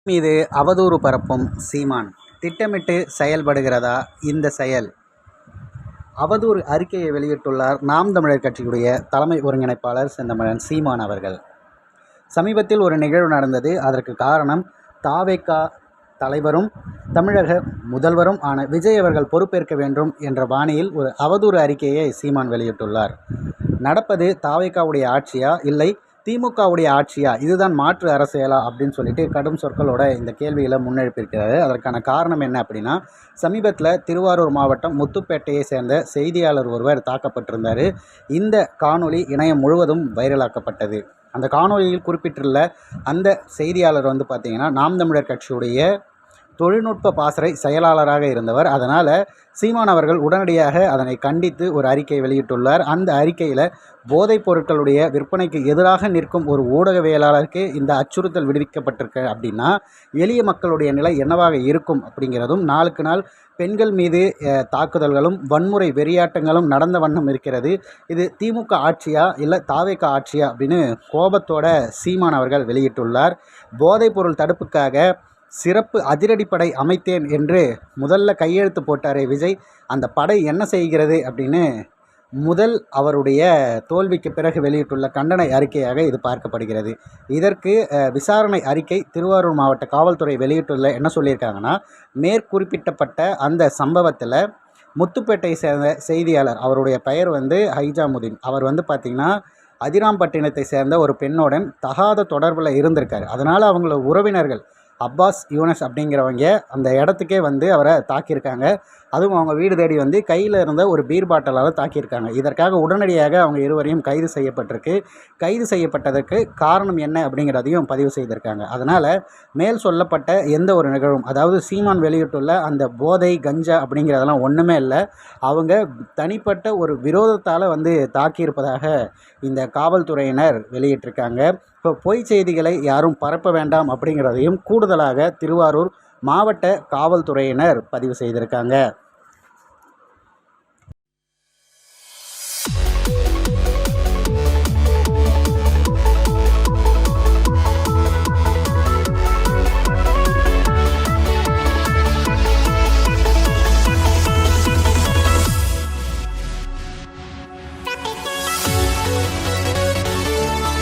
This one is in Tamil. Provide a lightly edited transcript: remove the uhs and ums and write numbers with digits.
மீது அவதூறு பரப்பும் சீமான் திட்டமிட்டு செயல்படுகிறதா இந்த செயல்? அவதூறு அறிக்கையை வெளியிட்டுள்ளார் நாம் தமிழர் கட்சியுடைய தலைமை ஒருங்கிணைப்பாளர் செந்தமிழன் சீமான் அவர்கள். சமீபத்தில் ஒரு நிகழ்வு நடந்தது. அதற்கு காரணம் தவேக தலைவரும் தமிழக முதல்வரும் ஆன விஜய் அவர்கள் பொறுப்பேற்க வேண்டும் என்ற பாணியில் ஒரு அவதூறு அறிக்கையை சீமான் வெளியிட்டுள்ளார். நடப்பது தவேகவுடைய ஆட்சியா இல்லை திமுகவுடைய ஆட்சியா, இதுதான் மாற்று அரசியலா அப்படின்னு சொல்லிட்டு கடும் சொற்களோட இந்த கேள்விகளை முன்னெடுப்பிருக்கிறாரு. அதற்கான காரணம் என்ன அப்படின்னா, சமீபத்தில் திருவாரூர் மாவட்டம் முத்துப்பேட்டையை சேர்ந்த செய்தியாளர் ஒருவர் தாக்கப்பட்டிருந்தார். இந்த காணொளி இணையம் முழுவதும் வைரலாக்கப்பட்டது. அந்த காணொளியில் குறிப்பிட்டுள்ள அந்த செய்தியாளர் பார்த்திங்கன்னா நாம் தமிழர் கட்சியுடைய தொழில்நுட்ப பாசறை செயலாளராக இருந்தவர். அதனால் சீமான் அவர்கள் உடனடியாக அதனை கண்டித்து ஒரு அறிக்கை வெளியிட்டுள்ளார். அந்த அறிக்கையில் போதைப் பொருட்களுடைய விற்பனைக்கு எதிராக நிற்கும் ஒரு ஊடகவியலாளருக்கு இந்த அச்சுறுத்தல் விடுவிக்கப்பட்டிருக்கு அப்படின்னா எளிய மக்களுடைய நிலை என்னவாக இருக்கும் அப்படிங்கிறதும், நாளுக்கு நாள் பெண்கள் மீது தாக்குதல்களும் வன்முறை வெறியாட்டங்களும் நடந்த வண்ணம் இருக்கிறது. இது திமுக ஆட்சியா இல்லை தவேக ஆட்சியா அப்படின்னு கோபத்தோட சீமான் அவர்கள் வெளியிட்டுள்ளார். போதைப் பொருள் தடுப்புக்காக சிறப்பு அதிரடிப்படை அமைத்தேன் என்று முதல்ல கையெழுத்து போட்டாரே விஜய், அந்த படை என்ன செய்கிறது அப்படின்னு அவருடைய தோல்விக்கு பிறகு வெளியிட்டுள்ள கண்டன அறிக்கையாக இது பார்க்கப்படுகிறது. இதற்கு விசாரணை அறிக்கை திருவாரூர் மாவட்ட காவல்துறை வெளியிட்டுள்ள என்ன சொல்லியிருக்காங்கன்னா, மேற்குறிப்பிட்டப்பட்ட அந்த சம்பவத்தில் முத்துப்பேட்டையை சேர்ந்த செய்தியாளர், அவருடைய பெயர் ஹைஜாமுதீன், அவர் பார்த்திங்கன்னா அதிராம்பட்டினத்தை சேர்ந்த ஒரு பெண்ணுடன் தகாத தொடர்பில் இருந்திருக்காரு. அதனால் அவங்கள உறவினர்கள் அப்பாஸ் யூனஸ் அப்படிங்கிறவங்க அந்த இடத்துக்கே அவரை தாக்கியிருக்காங்க. அதுவும் அவங்க வீடு தேடி கையில் இருந்த ஒரு பீர் பாட்டலால் தாக்கியிருக்காங்க. இதற்காக உடனடியாக அவங்க இருவரையும் கைது செய்யப்பட்டிருக்கு. கைது செய்யப்பட்டதற்கு காரணம் என்ன அப்படிங்கிறதையும் பதிவு செய்திருக்காங்க. அதனால் மேல் சொல்லப்பட்ட எந்த ஒரு நிகழ்வும், அதாவது சீமான் வெளியிட்டுள்ள அந்த போதை கஞ்சா அப்படிங்கிறதெல்லாம் ஒன்றுமே இல்லை. அவங்க தனிப்பட்ட ஒரு விரோதத்தால் தாக்கியிருப்பதாக இந்த காவல்துறையினர் வெளியிட்டிருக்காங்க. இப்போ பொய் செய்திகளை யாரும் பரப்ப வேண்டாம் அப்படிங்கிறதையும் கூடுதலாக திருவாரூர் மாவட்ட காவல்துறையினர் பதிவு செய்திருக்காங்க.